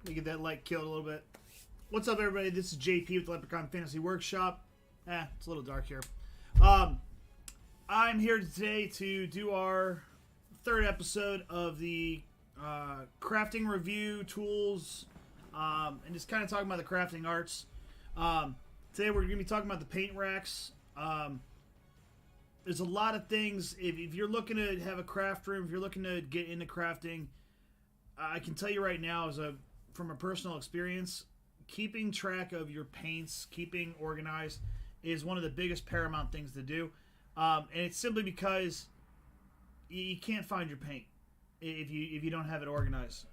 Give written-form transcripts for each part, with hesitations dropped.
Let me get that light killed a little bit. What's up, everybody? This is JP with the Leprechaun Fantasy Workshop. It's a little dark here. I'm here today to do our third episode of the crafting review tools, and just kind of talking about the crafting arts. Today we're going to be talking about the paint racks. There's a lot of things. If you're looking to have a craft room, if you're looking to get into crafting, I can tell you right now, from a personal experience, keeping track of your paints, keeping organized, is one of the biggest paramount things to do. And it's simply because you can't find your paint if you don't have it organized.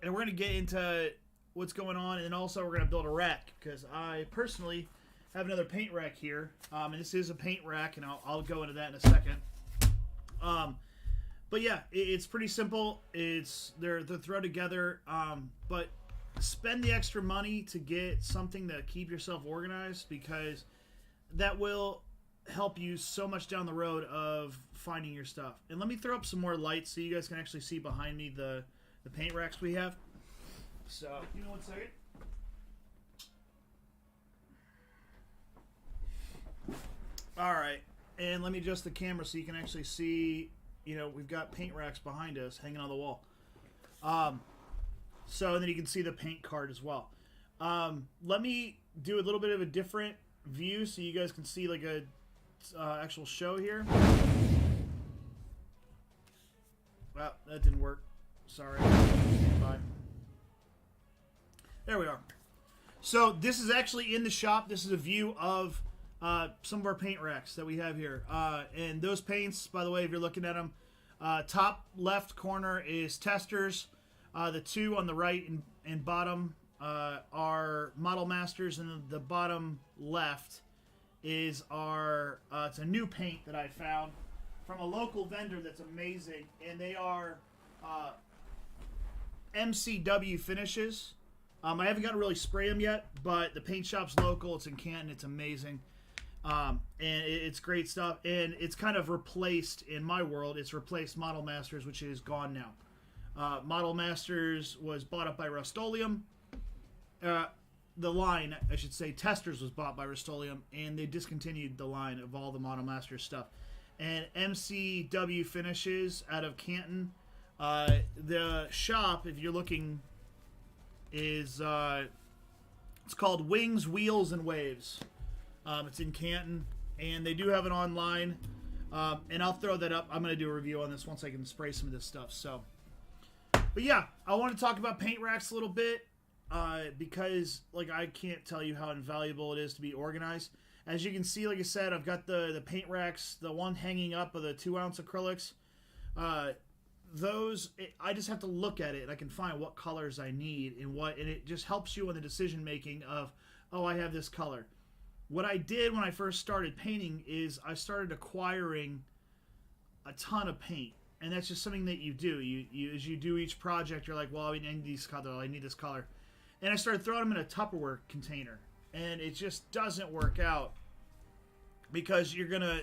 And we're going to get into what's going on, and also we're going to build a rack, because I personally have another paint rack here, and this is a paint rack, and I'll go into that in a second. But yeah, it's pretty simple. They're thrown together, but spend the extra money to get something to keep yourself organized, because that will help you so much down the road of finding your stuff. And let me throw up some more lights so you guys can actually see behind me the paint racks we have. So, give me 1 second. Alright, and let me adjust the camera so you can actually see, we've got paint racks behind us hanging on the wall. So, and then you can see the paint card as well. Let me do a little bit of a different view so you guys can see like a actual show here. Well, that didn't work. Sorry. Bye. There we are. So this is actually in the shop. This is a view of some of our paint racks that we have here. And those paints, by the way, if you're looking at them, top left corner is Testors. The two on the right and bottom are Model Masters, and the bottom left is our it's a new paint that I found from a local vendor that's amazing, and they are MCW finishes. I haven't gotten to really spray them yet, but the paint shop's local. It's in Canton. It's amazing, and it's great stuff. And it's kind of replaced, in my world, it's replaced Model Masters, which is gone now. Model Masters was bought up by Rust-Oleum. The line, I should say, Testors was bought by Rust-Oleum, and they discontinued the line of all the Model Masters stuff. And MCW finishes out of Canton. The shop, if you're looking, is it's called Wings, Wheels, and Waves. It's in Canton, and they do have it online. And I'll throw that up. I'm going to do a review on this once I can spray some of this stuff. So, but yeah, I want to talk about paint racks a little bit. Because I can't tell you how invaluable it is to be organized. As you can see, like I said, I've got the paint racks, the one hanging up of the 2-ounce acrylics. Those, I just have to look at it and I can find what colors I need and it just helps you in the decision making of, oh, I have this color. What I did when I first started painting is I started acquiring a ton of paint. And that's just something that you do. You as you do each project, you're like, well, I need this color, I need this color. And I started throwing them in a Tupperware container, and it just doesn't work out because you're gonna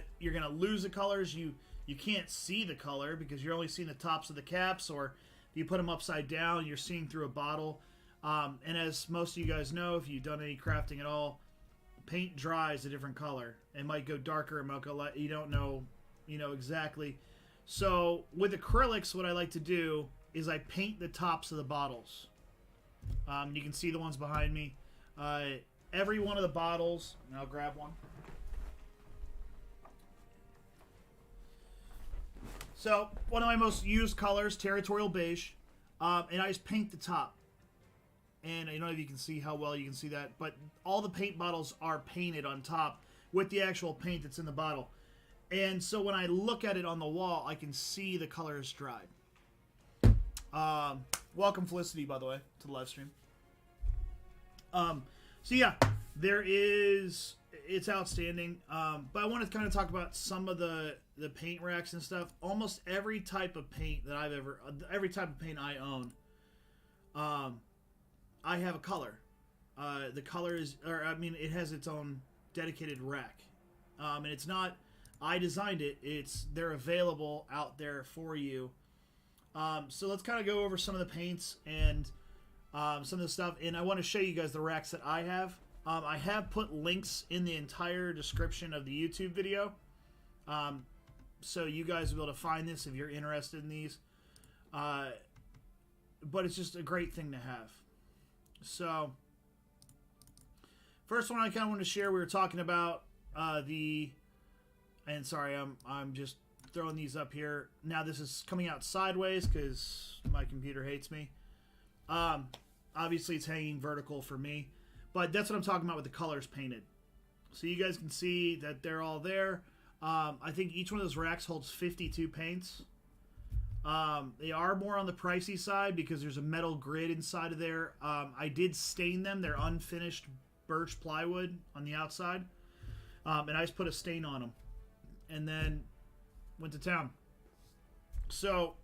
lose the colors. You can't see the color because you're only seeing the tops of the caps, or if you put them upside down, you're seeing through a bottle. And as most of you guys know, if you've done any crafting at all, paint dries a different color. It might go darker, it might go light. You don't know, exactly. So with acrylics, what I like to do is I paint the tops of the bottles. You can see the ones behind me. Every one of the bottles, and I'll grab one. So, one of my most used colors, Territorial Beige, and I just paint the top. And I don't know if you can see how well you can see that, but all the paint bottles are painted on top with the actual paint that's in the bottle. And so when I look at it on the wall, I can see the colors dried. Welcome Felicity, by the way, to the live stream. So yeah, it's outstanding. But I want to kind of talk about some of the paint racks and stuff. Almost every type of paint that every type of paint I own, I have a color. The color it has its own dedicated rack. And it's not, I designed it, they're available out there for you. So let's kind of go over some of the paints, and some of the stuff, and I want to show you guys the racks that I have. I have put links in the entire description of the YouTube video, so you guys will be able to find this if you're interested in these. But it's just a great thing to have. So, first one I kind of want to share, we were talking about and sorry, I'm just throwing these up here. Now this is coming out sideways because my computer hates me. Obviously it's hanging vertical for me, but that's what I'm talking about with the colors painted. So you guys can see that they're all there. I think each one of those racks holds 52 paints. They are more on the pricey side because there's a metal grid inside of there. I did stain them. They're unfinished birch plywood on the outside. And I just put a stain on them. And then went to town. So,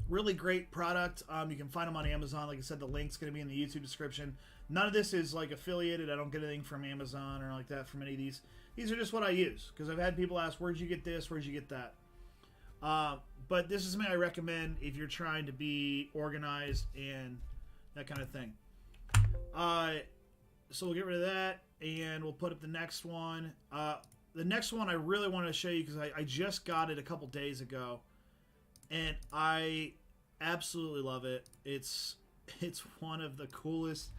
really great product. You can find them on Amazon. Like I said, the link's going to be in the YouTube description. None of this is like affiliated. I don't get anything from Amazon or like that from any of these. These are just what I use. Because I've had people ask, where'd you get this? Where'd you get that? But this is something I recommend if you're trying to be organized and that kind of thing. So we'll get rid of that, and we'll put up the next one. The next one I really want to show you because I just got it a couple days ago, and I absolutely love it. It's one of the coolest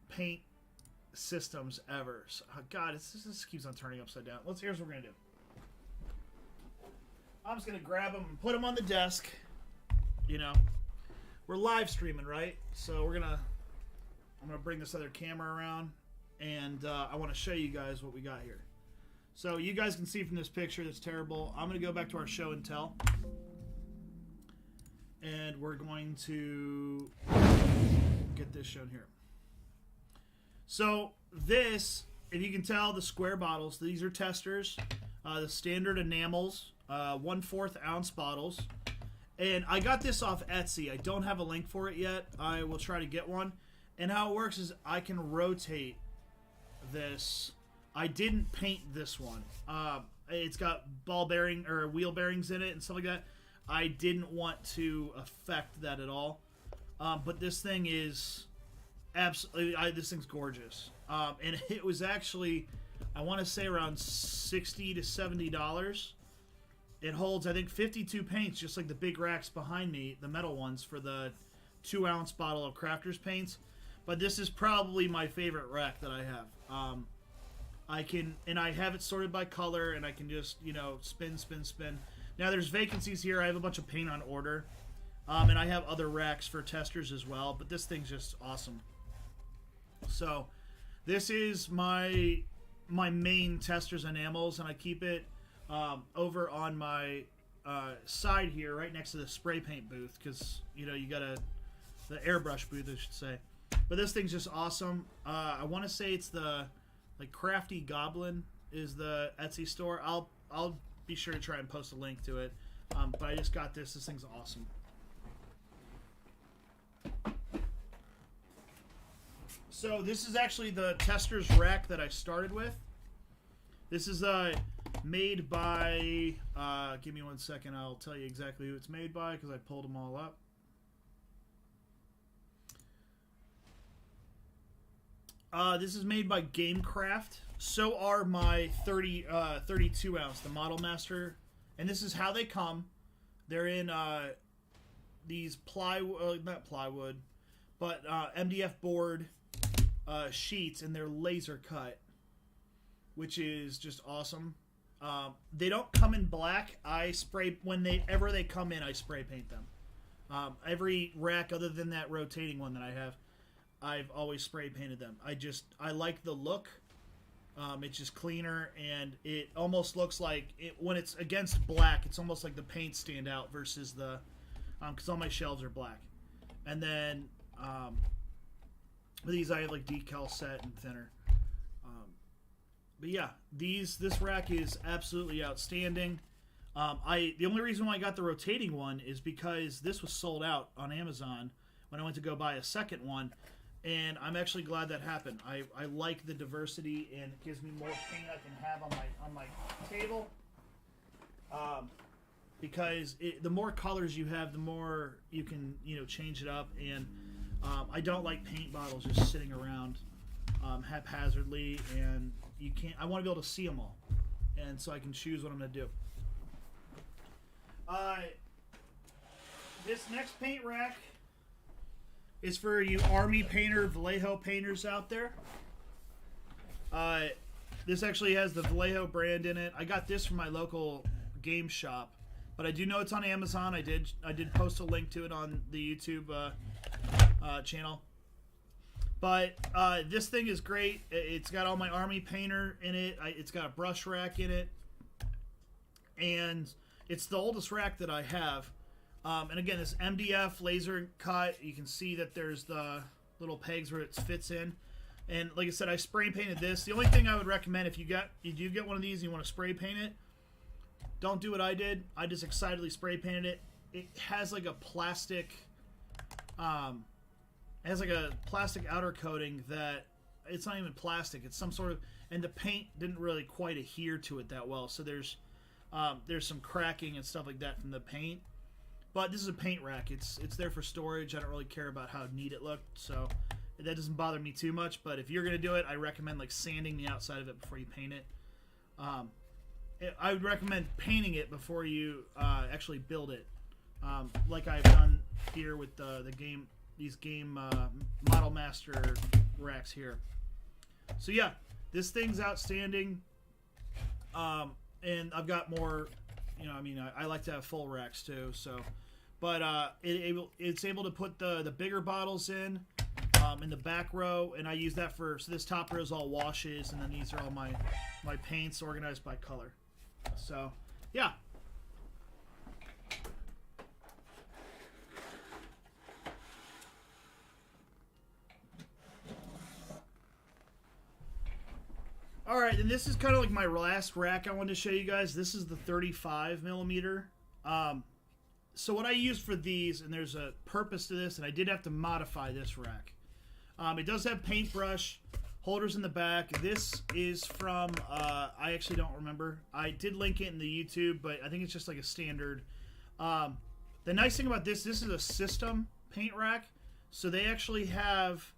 paint systems ever. So, God, this keeps on turning upside down. Here's what we're gonna do. I'm just going to grab them and put them on the desk. You know, we're live streaming, right? So I'm going to bring this other camera around, and I want to show you guys what we got here. So you guys can see from this picture that's terrible. I'm going to go back to our show and tell. And we're going to get this shown here. So this, if you can tell, the square bottles, these are Testors. The standard enamels. 1/4 ounce bottles, and I got this off Etsy. I don't have a link for it yet. I will try to get one. And how it works is I can rotate this. I didn't paint this one. It's got ball bearing or wheel bearings in it and stuff like that. I didn't want to affect that at all. But this thing is absolutely. This thing's gorgeous. And it was actually, I want to say, around $60 to $70. It holds, I think, 52 paints, just like the big racks behind me, the metal ones, for the 2-ounce bottle of Crafters paints. But this is probably my favorite rack that I have. I have it sorted by color, and I can just, spin. Now, there's vacancies here. I have a bunch of paint on order. And I have other racks for Testors as well, but this thing's just awesome. So, this is my main Testors enamels, and I keep it over on my side here, right next to the spray paint booth, because you got the airbrush booth, I should say. But this thing's just awesome. I want to say it's the Crafty Goblin is the Etsy store. I'll be sure to try and post a link to it. But I just got this. This thing's awesome. So this is actually the Testors rack that I started with. This is made by, give me 1 second, I'll tell you exactly who it's made by because I pulled them all up. This is made by Gamecraft. So are my 32 ounce, the Model Master. And this is how they come. They're in these plywood, not plywood, but MDF board sheets, and they're laser cut, which is just awesome. They don't come in black. Whenever they come in, I spray paint them. Every rack other than that rotating one that I have, I've always spray painted them. I like the look. It's just cleaner, and it almost looks like when it's against black, it's almost like the paint stand out versus the, because all my shelves are black. And then these I have like decal set and thinner. But yeah, this rack is absolutely outstanding. The only reason why I got the rotating one is because this was sold out on Amazon when I went to go buy a second one, and I'm actually glad that happened. I like the diversity, and it gives me more paint I can have on my table. Because the more colors you have, the more you can change it up, and I don't like paint bottles just sitting around haphazardly, and you can't. I want to be able to see them all, and so I can choose what I'm going to do. This next paint rack is for you Army painter, Vallejo painters out there. This actually has the Vallejo brand in it. I got this from my local game shop, but I do know it's on Amazon. I did post a link to it on the YouTube channel. But this thing is great. It's got all my Army painter in it. It's got a brush rack in it, and it's the oldest rack that I have. And again, this MDF laser cut. You can see that there's the little pegs where it fits in. And like I said, I spray painted this. The only thing I would recommend if you do get one of these and you want to spray paint it, don't do what I did. I just excitedly spray painted it. It has like a plastic, outer coating that it's not even plastic. It's some sort of, and the paint didn't really quite adhere to it that well. So there's some cracking and stuff like that from the paint. But this is a paint rack. It's there for storage. I don't really care about how neat it looked, so that doesn't bother me too much. But if you're gonna do it, I recommend like sanding the outside of it before you paint it. I would recommend painting it before you actually build it, like I've done here with these game Model Master racks here. So yeah, this thing's outstanding, and I've got more. I mean, I like to have full racks too. So, but it's able to put the bigger bottles in the back row, and I use that so this top row is all washes, and then these are all my paints organized by color. So, yeah. All right, and this is kind of like my last rack I wanted to show you guys. This is the 35 millimeter. So what I use for these, and there's a purpose to this, and I did have to modify this rack. It does have paintbrush holders in the back. This is from, I actually don't remember. I did link it in the YouTube, but I think it's just like a standard. The nice thing about this is a system paint rack. So they actually have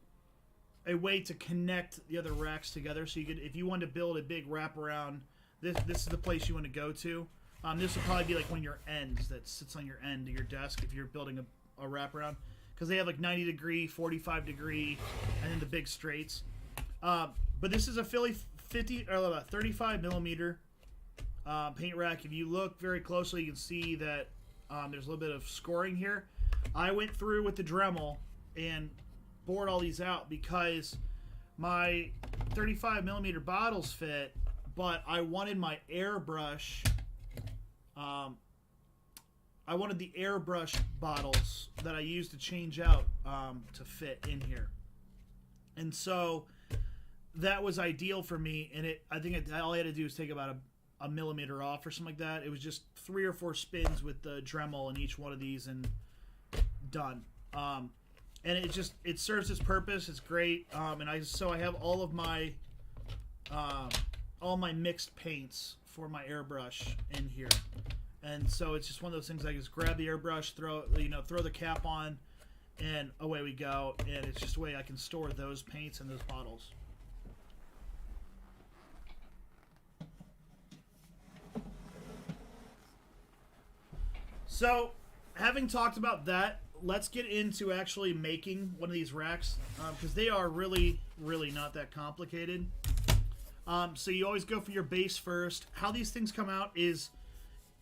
a way to connect the other racks together. So you could, if you wanted to build a big wraparound, this is the place you want to go to. This will probably be like one of your ends that sits on your end of your desk if you're building a wraparound, because they have like 90 degree, 45 degree, and then the big straights. But this is a 35 millimeter paint rack. If you look very closely, you can see that there's a little bit of scoring here. I went through with the Dremel and bored all these out because my 35 millimeter bottles fit, but I wanted my airbrush. I wanted the airbrush bottles that I used to change out to fit in here, and so that was ideal for me. And I think all I had to do was take about a millimeter off or something like that. It was just 3 or 4 spins with the Dremel in each one of these, and done. And it serves its purpose. It's great. And I have all of my mixed paints for my airbrush in here. And so it's just one of those things. I just grab the airbrush, throw the cap on, and away we go. And it's just a way I can store those paints and those bottles. So, having talked about that, let's get into actually making one of these racks, because they are really, really not that complicated. So you always go for your base first. How these things come out is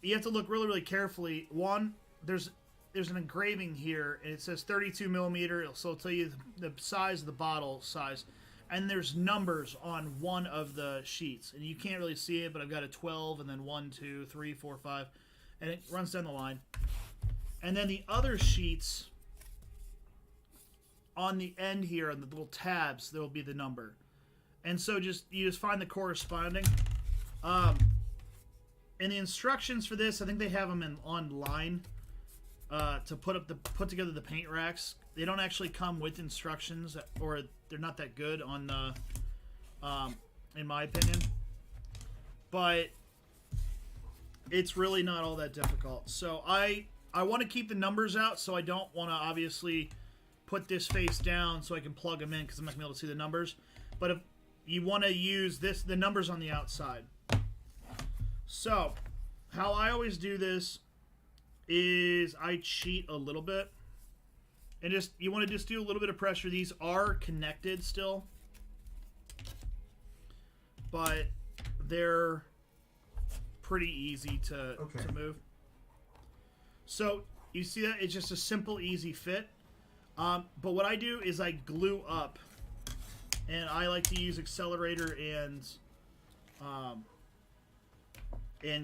you have to look really, really carefully. One, there's an engraving here, and it says 32 millimeter, so it'll tell you the size of the bottle size. And there's numbers on one of the sheets, and you can't really see it, but I've got a 12, and then 1, 2, 3, 4, 5, and it runs down the line. And then the other sheets on the end here, on the little tabs, there will be the number. And so you just find the corresponding. And the instructions for this, I think they have them online to put together the paint racks. They don't actually come with instructions, or they're not that good on the, in my opinion. But it's really not all that difficult. So I want to keep the numbers out, so I don't want to obviously put this face down so I can plug them in because I'm not going to be able to see the numbers. But if you want to use this, the numbers on the outside. So, how I always do this is I cheat a little bit. And just you want to just do a little bit of pressure. These are connected still. But they're pretty easy to move. So, you see that? It's just a simple, easy fit. But what I do is I glue up. And I like to use accelerator and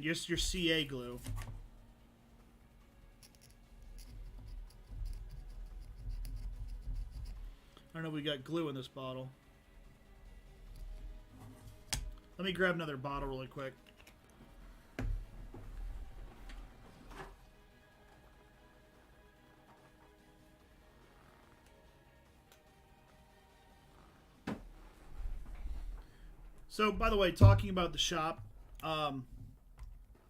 just your CA glue. I don't know if we got glue in this bottle. Let me grab another bottle really quick. So, by the way, talking about the shop,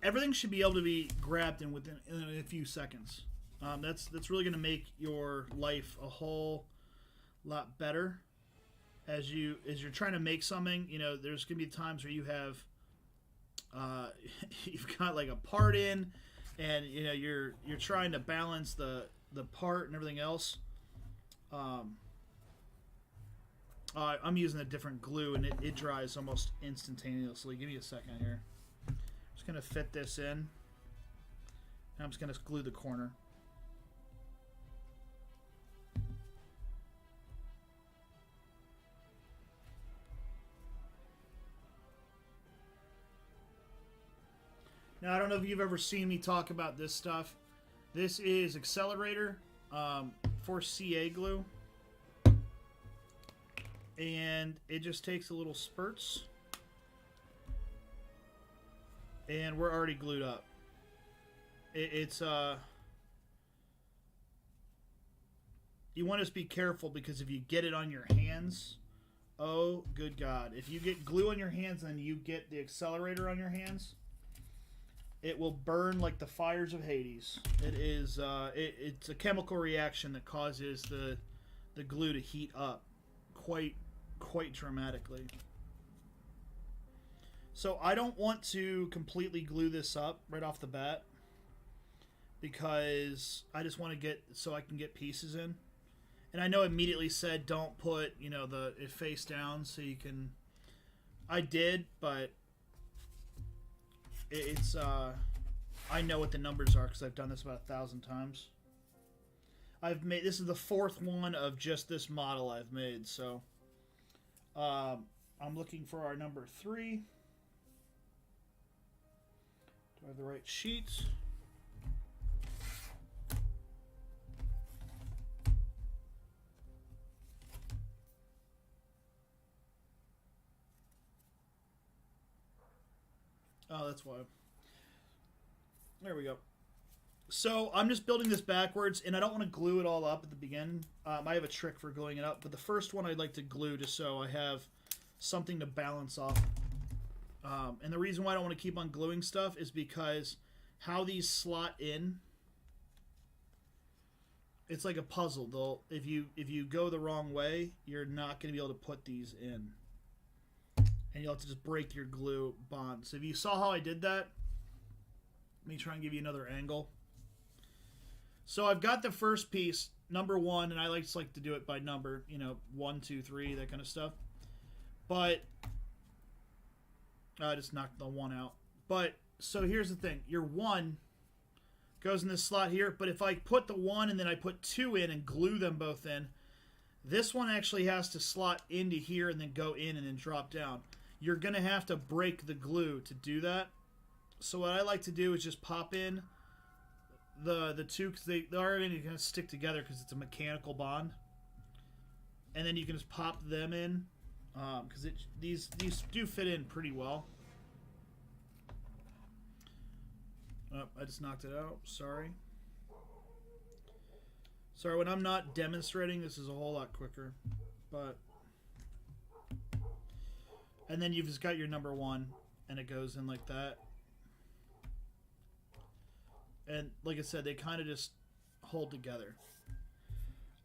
everything should be able to be grabbed in a few seconds. That's really going to make your life a whole lot better as you're trying to make something. You know, there's going to be times where you have you've got like a part in, and you know you're trying to balance the part and everything else. I'm using a different glue, and it dries almost instantaneously. Give me a second here. Just going to fit this in. And I'm just going to glue the corner. Now, I don't know if you've ever seen me talk about this stuff. This is accelerator for CA glue. And it just takes a little spurts. And we're already glued up. It's you want to just be careful, because if you get it on your hands, oh good God. If you get glue on your hands and you get the accelerator on your hands, it will burn like the fires of Hades. It is it's a chemical reaction that causes the glue to heat up quite dramatically. So I don't want to completely glue this up right off the bat, because I just want to get so I can get pieces in. And I know immediately said don't put, you know, it face down so you can. I did, but it's I know what the numbers are because I've done this about 1,000 times. This is the 4th one of just this model I've made, so I'm looking for our number 3. Do I have the right sheet? Oh, that's why. There we go. So I'm just building this backwards, and I don't want to glue it all up at the beginning. I have a trick for gluing it up, but the first one I'd like to glue just so I have something to balance off. And the reason why I don't want to keep on gluing stuff is because how these slot in, it's like a puzzle. If you go the wrong way, you're not going to be able to put these in. And you'll have to just break your glue bond. So if you saw how I did that, let me try and give you another angle. So I've got the first piece, number 1, and I just like to do it by number, 1, 2, 3, that kind of stuff. But I just knocked the 1 out. But so here's the thing: your 1 goes in this slot here. But if I put the 1 and then I put 2 in and glue them both in, this one actually has to slot into here and then go in and then drop down. You're gonna have to break the glue to do that. So what I like to do is just pop in the 2, because they're already going to stick together because it's a mechanical bond, and then you can just pop them in because these do fit in pretty well. Oh, I just knocked it out. Sorry. When I'm not demonstrating, this is a whole lot quicker. But and then you've just got your number 1, and it goes in like that. And like I said, they kind of just hold together.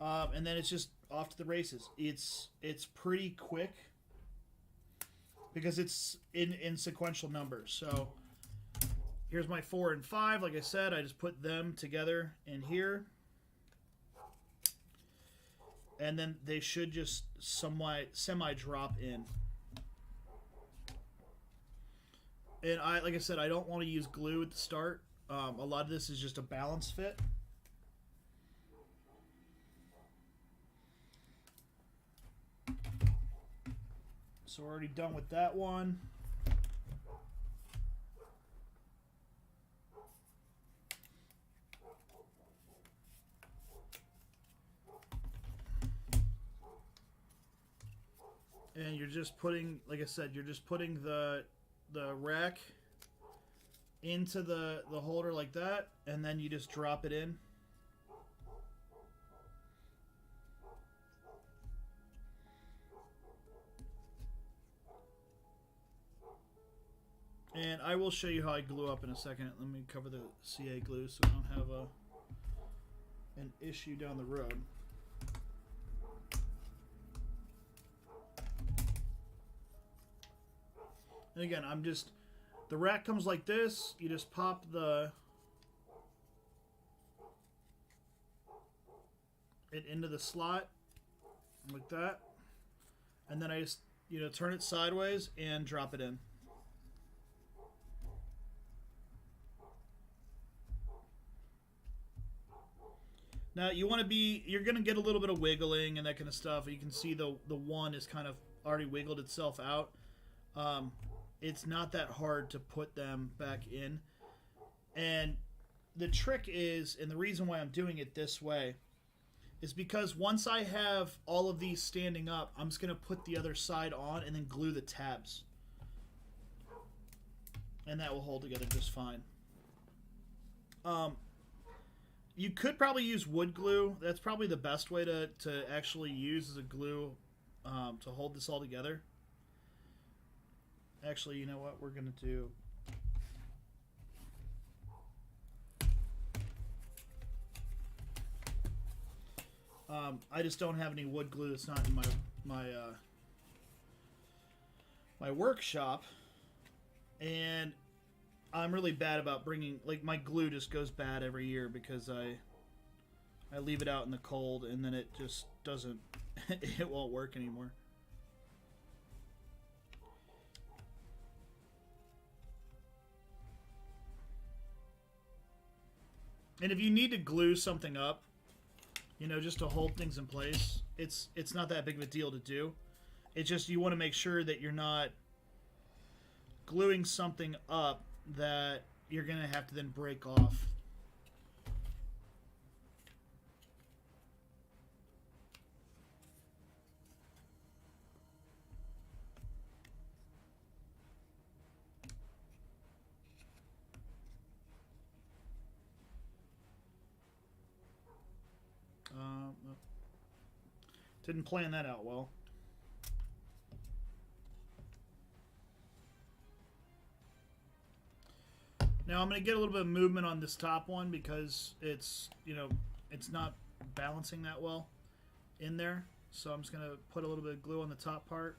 And then it's just off to the races. It's pretty quick because it's in sequential numbers. So here's my 4 and 5. Like I said, I just put them together in here. And then they should just semi-drop in. And like I said, I don't want to use glue at the start. A lot of this is just a balance fit. So we're already done with that one. And you're just putting, like I said, you're just putting the rack into the holder like that, and then you just drop it in. And I will show you how I glue up in a second. Let me cover the CA glue so I don't have an issue down the road. And again, the rack comes like this. You just pop it into the slot like that. And then I just, turn it sideways and drop it in. Now you're going to get a little bit of wiggling and that kind of stuff. You can see the one is kind of already wiggled itself out. It's not that hard to put them back in. And the trick is, and the reason why I'm doing it this way, is because once I have all of these standing up, I'm just going to put the other side on and then glue the tabs. And that will hold together just fine. You could probably use wood glue. That's probably the best way to actually use as a glue to hold this all together. Actually, you know what we're going to do? I just don't have any wood glue. It's not in my workshop, and I'm really bad about bringing, like, my glue just goes bad every year because I leave it out in the cold and then it just doesn't it won't work anymore. And if you need to glue something up, just to hold things in place, it's not that big of a deal to do. It's just you want to make sure that you're not gluing something up that you're going to have to then break off. Didn't plan that out well. Now I'm going to get a little bit of movement on this top one because it's not balancing that well in there. So I'm just going to put a little bit of glue on the top part.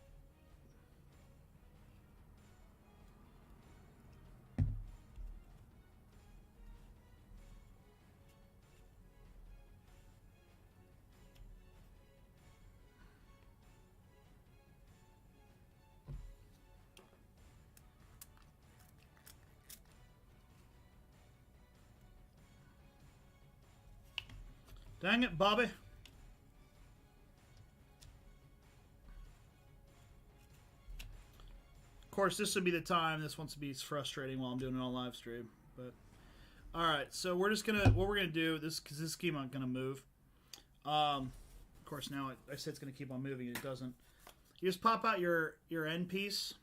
Dang it, Bobby. Of course, this would be the time. This wants to be frustrating while I'm doing it on live stream. But all right, so what we're gonna do this because this keep on gonna move. Of course, now I said it's gonna keep on moving, and it doesn't. You just pop out your end piece,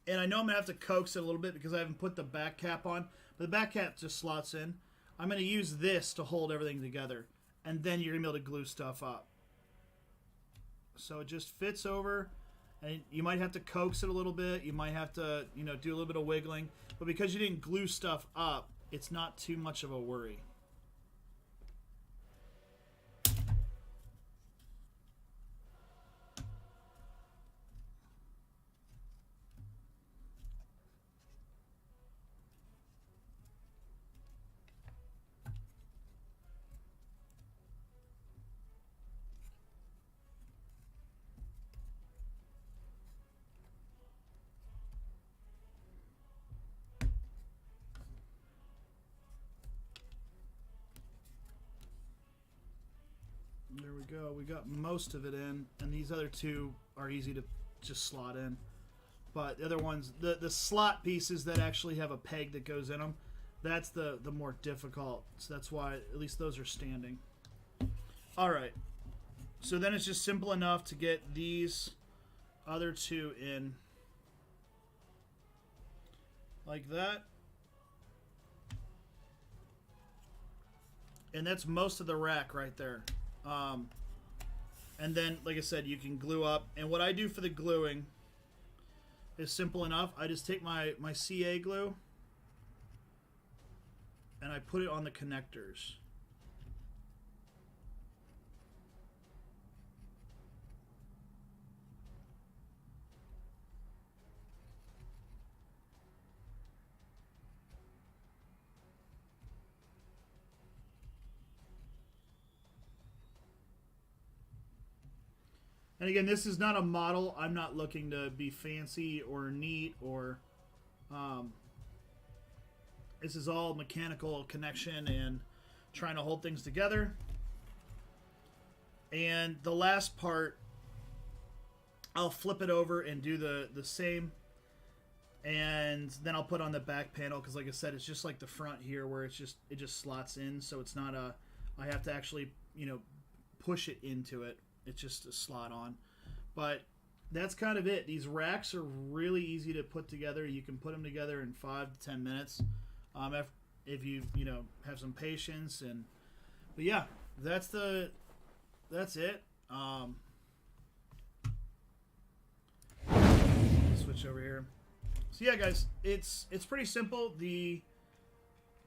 and I know I'm gonna have to coax it a little bit because I haven't put the back cap on, but the back cap just slots in. I'm going to use this to hold everything together, and then you're going to be able to glue stuff up. So it just fits over, and you might have to coax it a little bit. You might have to, do a little bit of wiggling. But because you didn't glue stuff up, it's not too much of a worry. go. We got most of it in, and these other two are easy to just slot in. But the other ones, the slot pieces that actually have a peg that goes in them, that's the more difficult. So that's why at least those are standing. All right. So then it's just simple enough to get these other two in like that. And that's most of the rack right there. And then, like I said, you can glue up. And what I do for the gluing is simple enough. I just take my CA glue and I put it on the connectors. And again, this is not a model. I'm not looking to be fancy or neat or... this is all mechanical connection and trying to hold things together. And the last part, I'll flip it over and do the same. And then I'll put on the back panel because, like I said, it's just like the front here where it just slots in. So it's not a... I have to actually, push it into it. It's just a slot on. But that's kind of it. These racks are really easy to put together. You can put them together in 5 to 10 minutes if you have some patience. But yeah, that's it. Switch over here. So yeah, guys, it's pretty simple. The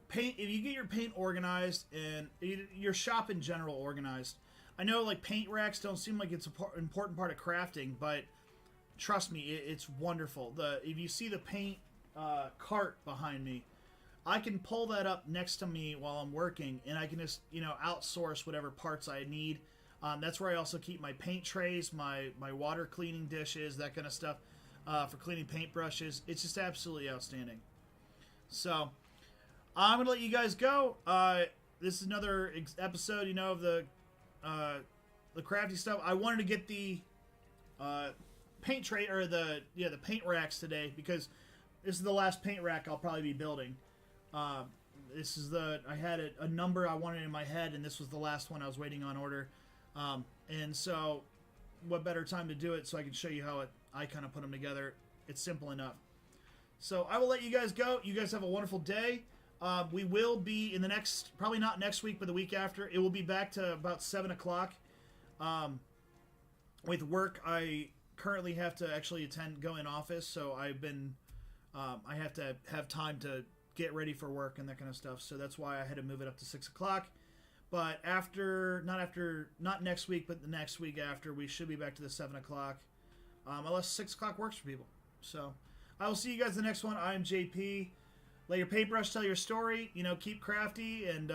paint, if you get your paint organized and your shop in general organized, I know like paint racks don't seem like it's an important part of crafting, but trust me, it's wonderful. If you see the paint cart behind me, I can pull that up next to me while I'm working, and I can just outsource whatever parts I need. That's where I also keep my paint trays, my water cleaning dishes, that kind of stuff for cleaning paintbrushes. It's just absolutely outstanding. So I'm gonna let you guys go. This is another episode, of the crafty stuff. I wanted to get the paint tray or the paint racks today because this is the last paint rack I'll probably be building. This is I had a number I wanted in my head, and this was the last one I was waiting on order. And so, what better time to do it so I can show you how I kind of put them together. It's simple enough. So I will let you guys go. You guys have a wonderful day. We will be in the next, probably not next week, but the week after. It will be back to about 7 o'clock. With work, I currently have to actually go in office, so I have to have time to get ready for work and that kind of stuff. So that's why I had to move it up to 6 o'clock. But not next week, but the next week after, we should be back to the 7 o'clock. Unless 6 o'clock works for people. So I will see you guys in the next one. I'm JP. Let your paintbrush tell your story. Keep crafty and